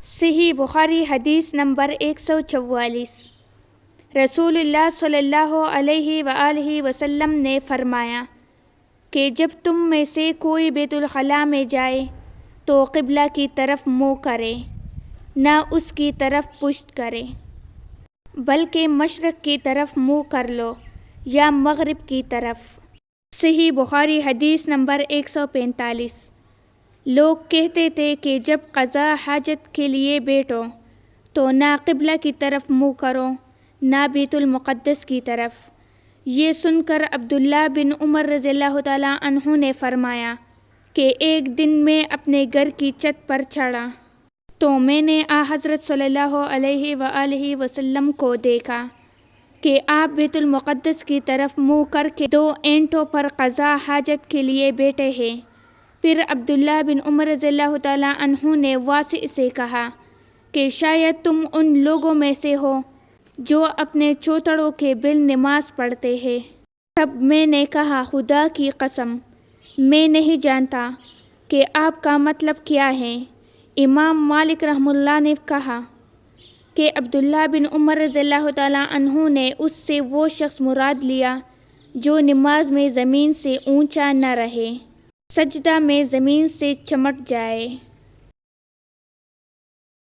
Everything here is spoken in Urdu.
صحیح بخاری حدیث نمبر 144۔ رسول اللہ صلی اللہ علیہ وآلہ وسلم نے فرمایا کہ جب تم میں سے کوئی بیت الخلاء میں جائے تو قبلہ کی طرف منہ کرے، نہ اس کی طرف پشت کرے، بلکہ مشرق کی طرف منہ کر لو یا مغرب کی طرف۔ صحیح بخاری حدیث نمبر 145۔ لوگ کہتے تھے کہ جب قضاء حاجت کے لیے بیٹھو تو نہ قبلہ کی طرف منہ کرو نہ بیت المقدس کی طرف۔ یہ سن کر عبداللہ بن عمر رضی اللہ تعالیٰ عنہ نے فرمایا کہ ایک دن میں اپنے گھر کی چھت پر چڑھا تو میں نے حضرت صلی اللہ علیہ وآلہ وسلم کو دیکھا کہ آپ بیت المقدس کی طرف منہ کر کے 2 اینٹوں پر قضاء حاجت کے لیے بیٹھے ہیں۔ پھر عبداللہ بن عمر رضی اللہ تعالیٰ عنہ نے واسع سے کہا کہ شاید تم ان لوگوں میں سے ہو جو اپنے چوتھڑوں کے بل نماز پڑھتے ہیں۔ تب میں نے کہا خدا کی قسم میں نہیں جانتا کہ آپ کا مطلب کیا ہے۔ امام مالک رحمہ اللہ نے کہا کہ عبداللہ بن عمر رضی اللہ تعالیٰ عنہ نے اس سے وہ شخص مراد لیا جو نماز میں زمین سے اونچا نہ رہے، سجدہ میں زمین سے چمٹ جائے۔